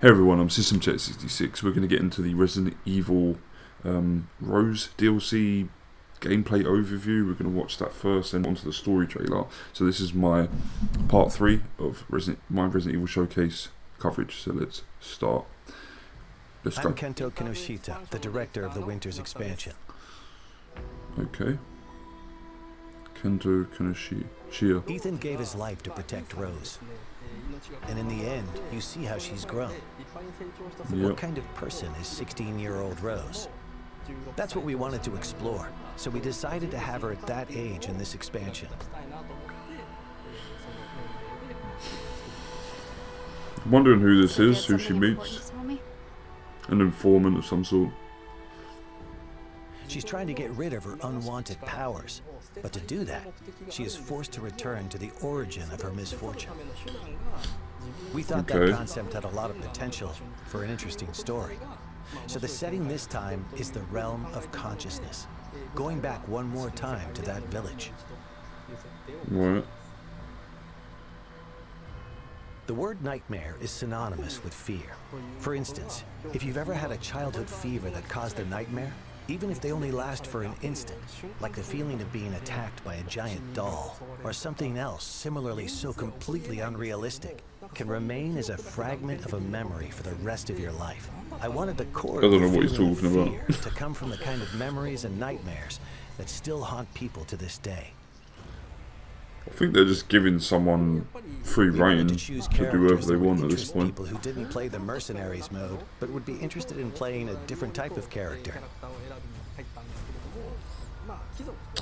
Hey everyone, I'm SystemChat66. We're going to get into the Resident Evil Rose DLC gameplay overview. We're going to watch that first and onto the story trailer. So this is my part 3 of my Resident Evil Showcase coverage. So let's start. Let's go. I'm Kento Kinoshita, the director of the Winter's expansion. Okay. Kento Kinoshita. Ethan gave his life to protect Rose. And in the end, you see how she's grown. Yep. What kind of person is 16-year-old Rose? That's what we wanted to explore, so we decided to have her at that age in this expansion. I'm wondering who this is, who she meets. An informant of some sort. She's trying to get rid of her unwanted powers, but to do that, she is forced to return to the origin of her misfortune. We thought that concept had a lot of potential for an interesting story. So the setting this time is the realm of consciousness, going back one more time to that village. Right. The word nightmare is synonymous with fear. For instance, if you've ever had a childhood fever that caused a nightmare, even if they only last for an instant, like the feeling of being attacked by a giant doll, or something else similarly so completely unrealistic, can remain as a fragment of a memory for the rest of your life. I wanted the core I don't know of what he's feeling talking of about. fear to come from the kind of memories and nightmares that still haunt people to this day. I think they're just giving someone free reign to do whatever they want at this point. People who didn't play the Mercenaries mode, but would be interested in playing a different type of character.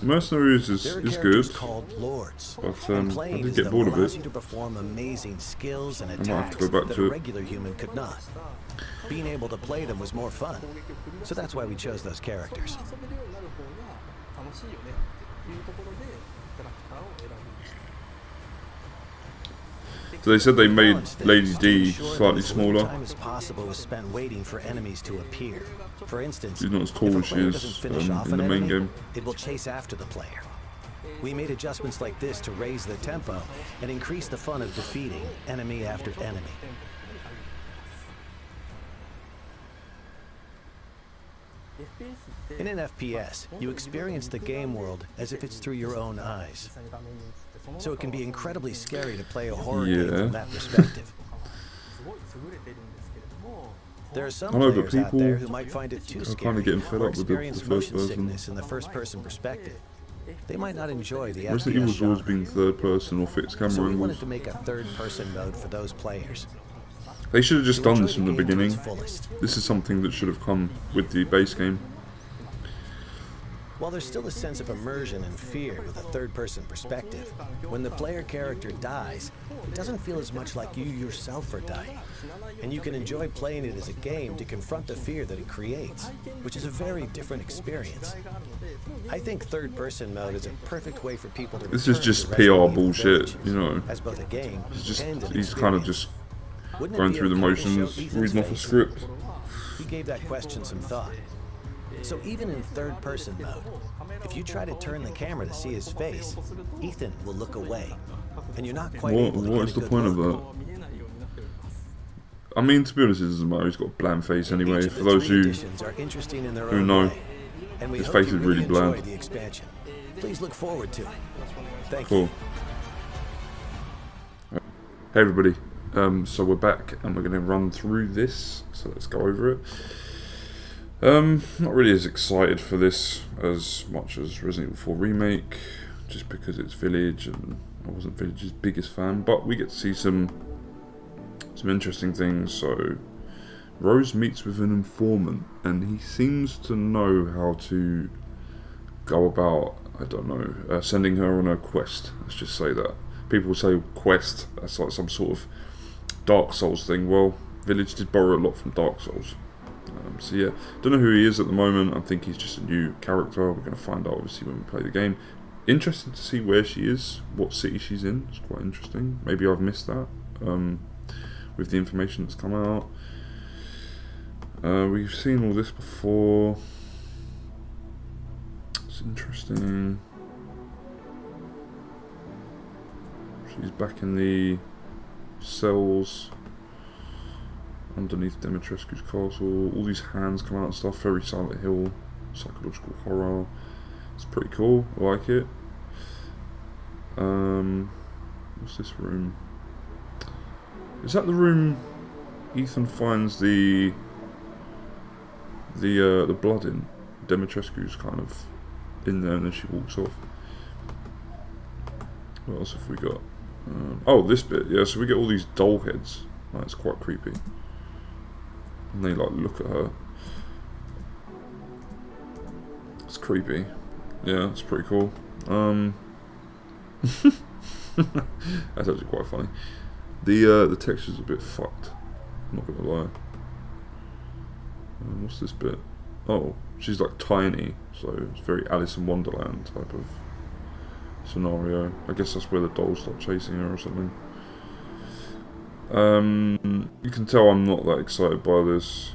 Mercenaries is good, called Lords, but and I playing did as get them bored of allows it. you to perform amazing skills and might have to attacks go back that to a it. regular human could not. Being able to play them was more fun, so that's why we chose those characters. So they said they made Lady D slightly smaller. Time as possible was spent waiting for enemies to appear. For instance, She's not as tall if a as she player is doesn't finish off in an the main enemy, game. it will chase after the player. We made adjustments like this to raise the tempo and increase the fun of defeating enemy after enemy. In an FPS, you experience the game world as if it's through your own eyes. So it can be incredibly scary to play a horror game from that perspective. There are some players out there who might find it too scary or experience motion sickness in the first-person perspective. They might not enjoy the Resident FPS Evil's always genre. been third person or fixed camera So we angles. wanted to make a third-person mode for those players. They should have just To done enjoy this from the game to its beginning. fullest. This is something that should have come with the base game. While there's still a sense of immersion and fear with a third-person perspective, when the player character dies, it doesn't feel as much like you yourself are dying. And you can enjoy playing it as a game to confront the fear that it creates, which is a very different experience. I think third-person mode is a perfect way for people to This is return just to Resident PR Evil bullshit, Villages you know. as both a game and an He's kind of experience. just Wouldn't it going be through the okay to show motions, Ethan's reading off a face? script. He gave that question some thought. So even in third-person mode, if you try to turn the camera to see his face, Ethan will look away, and you're not quite able to What get is a the good point of look. that? I mean, to be honest, it doesn't matter. He's got a bland face anyway. Each of For the those three who editions are interesting in their who own know, way, and we his hope face you is really enjoy bland. the expansion. Please look forward to it. Thank Cool. you. Hey everybody, so we're back and we're going to run through this, so let's go over it. Not really as excited for this as much as Resident Evil 4 Remake, just because it's Village and I wasn't Village's biggest fan, but we get to see some interesting things. So Rose meets with an informant and he seems to know how to go about, I don't know, sending her on a quest. Let's just say that. People say quest, that's like some sort of Dark Souls thing. Well, Village did borrow a lot from Dark Souls. So yeah, don't know who he is at the moment. I think he's just a new character. We're going to find out obviously when we play the game. Interesting to see where she is, what city she's in. It's quite interesting. Maybe I've missed that with the information that's come out. We've seen all this before. It's interesting. She's back in the cells. underneath Dimitrescu's castle. All these hands come out and stuff. Very Silent Hill, psychological horror. It's pretty cool. I like it. What's this room? Is that the room Ethan finds the blood in? Dimitrescu's kind of in there, and then she walks off. What else have we got? Oh, this bit. Yeah, so we get all these doll heads. That's quite creepy. And they like look at her. It's creepy. Yeah, it's pretty cool. That's actually quite funny. The texture's a bit fucked. I'm not gonna lie. What's this bit? Oh, she's like tiny, so it's very Alice in Wonderland type of scenario. I guess that's where the dolls start chasing her or something. You can tell I'm not that excited by this.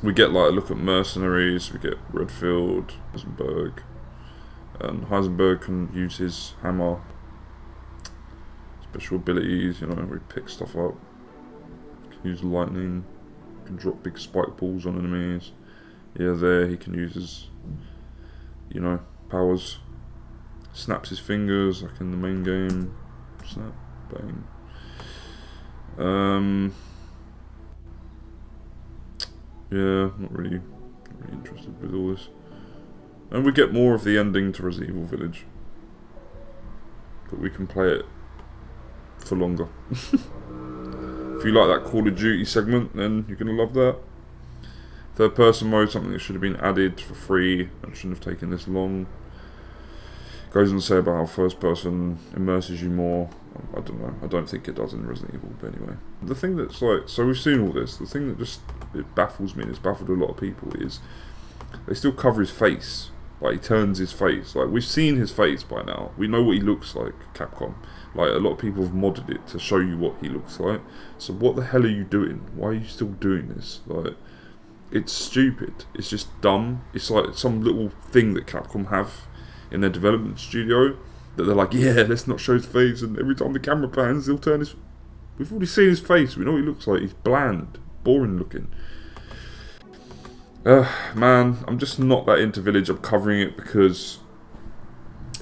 We get like a look at Mercenaries, we get Redfield, Heisenberg, and Heisenberg can use his hammer, special abilities, you know, we pick stuff up, can use lightning, can drop big spike balls on enemies. Yeah, there he can use his, you know, powers. Snaps his fingers like in the main game. Snap, bang. Yeah, not really interested with all this. And we get more of the ending to Resident Evil Village, but we can play it for longer. If you like that Call of Duty segment, then you're gonna love that. Third person mode, something that should have been added for free and shouldn't have taken this long. Goes on to say about how first person immerses you more. I don't know. I don't think it does in Resident Evil, but anyway. The thing that's like, so we've seen all this. The thing that just it baffles me, and it's baffled a lot of people, is they still cover his face. Like he turns his face. Like we've seen his face by now. We know what he looks like. Capcom. Like a lot of people have modded it to show you what he looks like. So what the hell are you doing? Why are you still doing this? Like, it's stupid. It's just dumb. It's like some little thing that Capcom have in their development studio that they're like, yeah, let's not show his face, and every time the camera pans he'll turn his... We've already seen his face, we know what he looks like. He's bland, boring looking. Man, I'm just not that into Village. I'm covering it because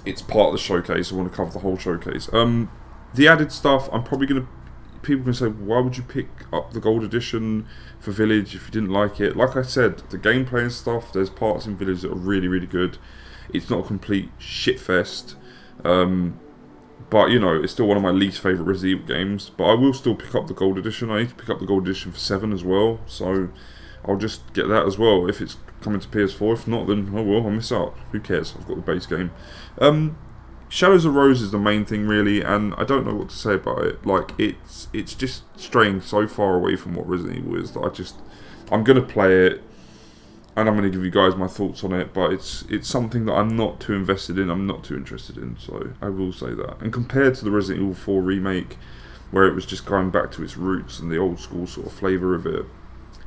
it's part of the showcase. I want to cover the whole showcase. The added stuff, I'm probably going to... People can say, why would you pick up the gold edition for Village if you didn't like it? Like I said, the gameplay and stuff, there's parts in Village that are really, really good. It's not a complete shitfest. But, you know, it's still one of my least favourite Resident Evil games. But I will still pick up the gold edition. I need to pick up the gold edition for 7 as well. So I'll just get that as well if it's coming to PS4. If not, then oh well, I'll miss out. Who cares? I've got the base game. Shadows of Rose is the main thing, really, and I don't know what to say about it. Like, it's just straying so far away from what Resident Evil is that I'm going to play it, and I'm going to give you guys my thoughts on it, but it's something that I'm not too invested in, I'm not too interested in, so I will say that. And compared to the Resident Evil 4 remake, where it was just going back to its roots and the old school sort of flavour of it,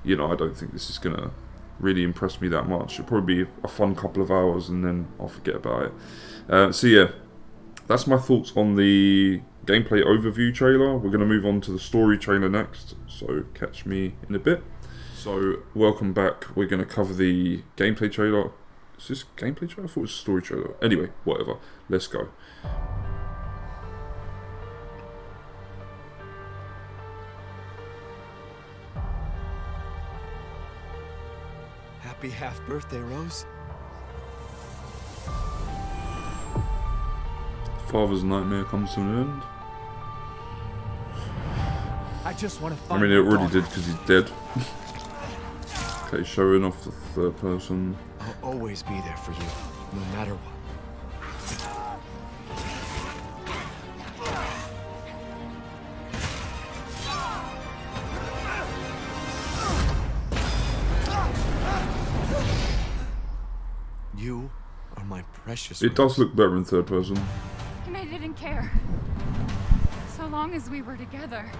you know, I don't think this is going to really impress me that much. It'll probably be a fun couple of hours, and then I'll forget about it. So yeah. That's my thoughts on the gameplay overview trailer. We're going to move on to the story trailer next, so catch me in a bit. So, welcome back. We're going to cover the gameplay trailer. Is this gameplay trailer? I thought it was a story trailer. Anyway, whatever. Let's go. Happy half-birthday, Rose. Father's nightmare comes to an end. I just want to I find mean, it already did because he's dead. Okay, showing off the third person. I'll always be there for you, no matter what. You are my precious. It does look better in third person. And I didn't care. So long as we were together.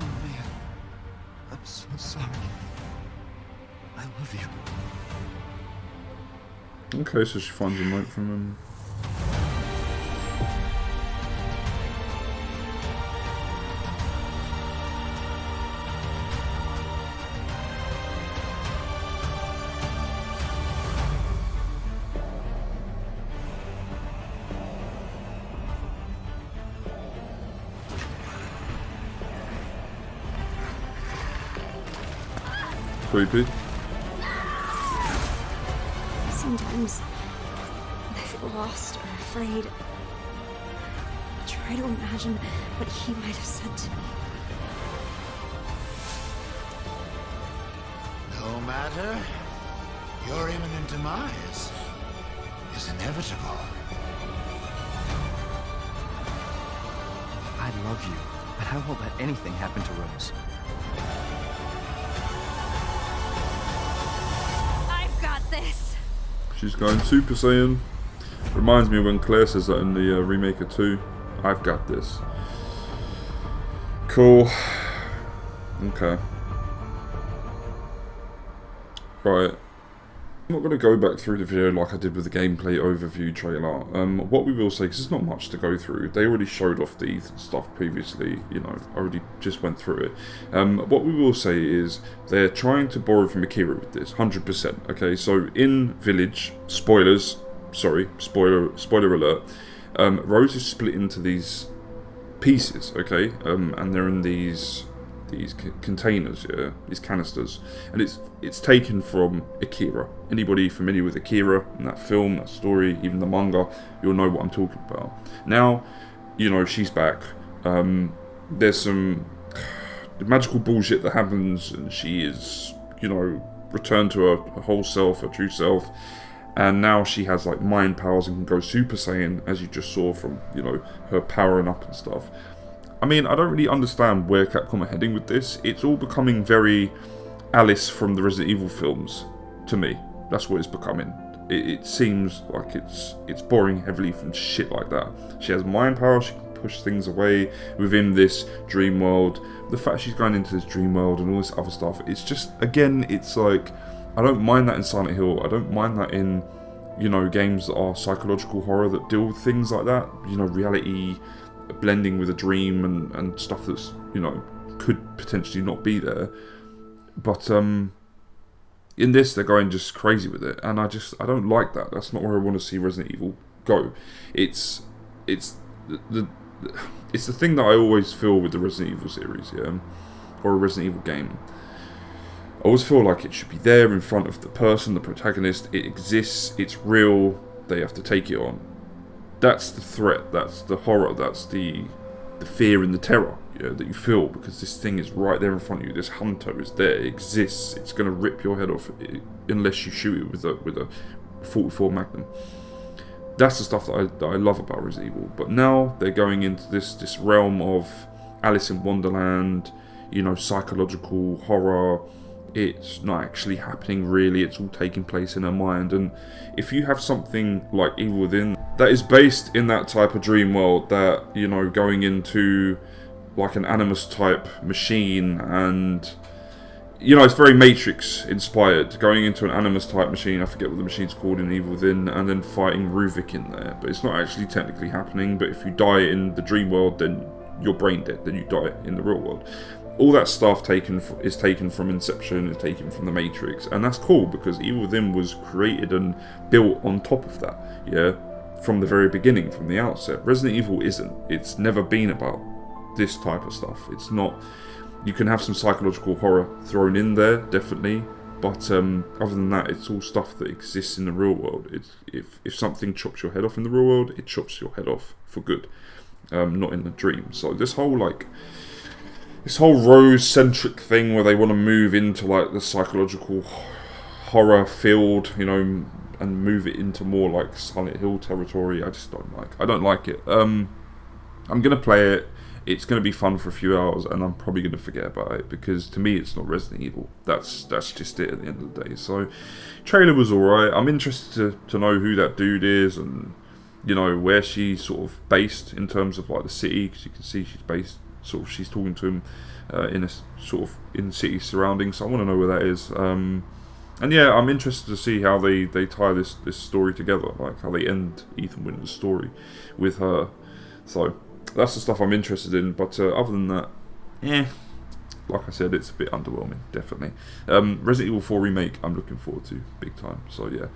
Oh man, I'm so sorry. I love you. Okay, so she finds a note from him. creepy. Sometimes I feel lost or afraid. I try to imagine what he might have said to me. No matter, your imminent demise is inevitable. I love you, but I won't let anything happen to Rose. I've got this. She's going Super Saiyan. Reminds me of when Claire says that in the remake of 2. I've got this. Cool. Okay. Right. I'm not going to go back through the video like I did with the gameplay overview trailer. What we will say, because there's not much to go through, they already showed off the stuff previously, you know, I already just went through it. What we will say is, they're trying to borrow from Akira with this, 100%, okay? So, in Village, spoilers, sorry, spoiler alert, Rose is split into these pieces, okay? And they're in these containers, yeah, these canisters, and it's taken from Akira. Anybody familiar with Akira and that film, that story, even the manga, you'll know what I'm talking about. Now, you know, she's back. There's some magical bullshit that happens, and she is, you know, returned to her whole self, her true self, and now she has like mind powers and can go Super Saiyan, as you just saw from, you know, her powering up and stuff. I mean, I don't really understand where Capcom are heading with this. It's all becoming very Alice from the Resident Evil films, to me. That's what it's becoming. It seems like it's borrowing heavily from shit like that. She has mind power, she can push things away within this dream world. The fact she's going into this dream world and all this other stuff, it's just, again, it's like, I don't mind that in Silent Hill. I don't mind that in, you know, games that are psychological horror that deal with things like that. You know, reality blending with a dream and stuff that's, you know, could potentially not be there. But in this, they're going just crazy with it, and I don't like that. That's not where I want to see Resident Evil go. It's the thing that I always feel with the Resident Evil series, yeah, or a Resident Evil game. I always feel like it should be there in front of the person, the protagonist. It exists, it's real, they have to take it on. That's the threat, that's the horror, that's the fear and the terror, yeah, that you feel, because this thing is right there in front of you. This hunter is there, it exists, it's going to rip your head off unless you shoot it with a 44 Magnum. That's the stuff that I love about Resident Evil. But now they're going into this realm of Alice in Wonderland, you know, psychological horror. It's not actually happening really, it's all taking place in her mind. And if you have something like Evil Within that is based in that type of dream world, that, you know, going into like an Animus type machine, and, you know, it's very Matrix inspired, going into an Animus type machine, I forget what the machine's called in Evil Within, and then fighting Ruvik in there. But it's not actually technically happening, but if you die in the dream world, then you're brain dead, then you die in the real world. All that stuff is taken from Inception, is taken from the Matrix, and that's cool because Evil Within was created and built on top of that, yeah, from the very beginning, from the outset. Resident Evil isn't. It's never been about this type of stuff. It's not. You can have some psychological horror thrown in there, definitely, but other than that, it's all stuff that exists in the real world. If something chops your head off in the real world, it chops your head off for good, not in the dream. So this whole Rose-centric thing where they want to move into like the psychological horror field, you know, and move it into more like Silent Hill territory, I just don't like. I don't like it. I'm gonna play it. It's gonna be fun for a few hours, and I'm probably gonna forget about it because to me it's not Resident Evil. That's just it at the end of the day. So, trailer was alright. I'm interested to know who that dude is, and, you know, where she's sort of based in terms of like the city, because you can see she's based. Sort of, she's talking to him in a sort of in city surroundings. So I want to know where that is. And yeah, I'm interested to see how they tie this story together, like how they end Ethan Winters' story with her. So that's the stuff I'm interested in. But other than that, like I said, it's a bit underwhelming, definitely. Resident Evil 4 remake, I'm looking forward to big time. So yeah.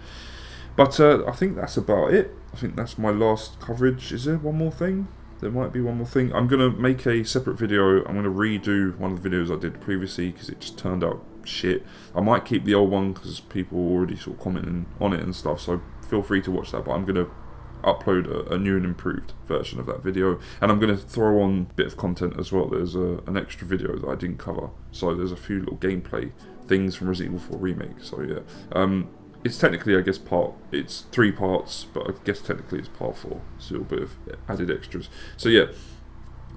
But I think that's about it. I think that's my last coverage. Is there one more thing? There might be one more thing. I'm going to make a separate video. I'm going to redo one of the videos I did previously because it just turned out shit. I might keep the old one because people are already sort of commenting on it and stuff, so feel free to watch that, but I'm going to upload a new and improved version of that video, and I'm going to throw on a bit of content as well. There's an extra video that I didn't cover, so there's a few little gameplay things from Resident Evil 4 Remake, so yeah. It's technically, I guess, it's 3 parts, but I guess technically it's part 4, so a little bit of added extras. So yeah,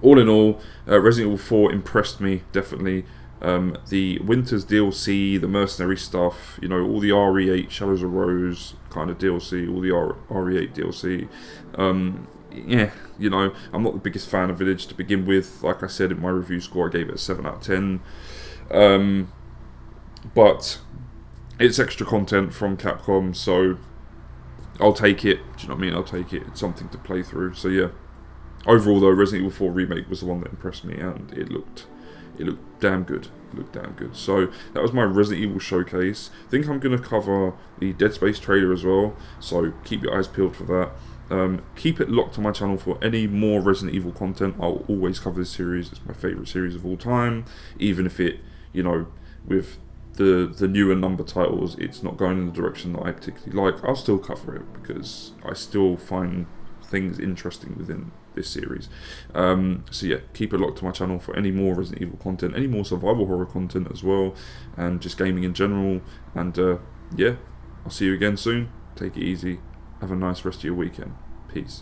all in all, Resident Evil 4 impressed me, definitely. The Winter's DLC, the Mercenary stuff, you know, all the RE8 Shadows of Rose kind of DLC, all the RE8 DLC. Yeah, you know, I'm not the biggest fan of Village to begin with. Like I said in my review score, I gave it a 7 out of 10. But it's extra content from Capcom, so I'll take it. Do you know what I mean? I'll take it. It's something to play through. So yeah, overall though, Resident Evil 4 Remake was the one that impressed me, and it looked damn good. It looked damn good. So that was my Resident Evil showcase. I think I'm going to cover the Dead Space trailer as well, so keep your eyes peeled for that. Keep it locked to my channel for any more Resident Evil content. I'll always cover this series. It's my favourite series of all time, even if it, you know, with the newer number titles, it's not going in the direction that I particularly like. I'll still cover it because I still find things interesting within this series. So yeah, keep it locked to my channel for any more Resident Evil content, any more survival horror content as well, and just gaming in general. And yeah, I'll see you again soon. Take it easy. Have a nice rest of your weekend. Peace.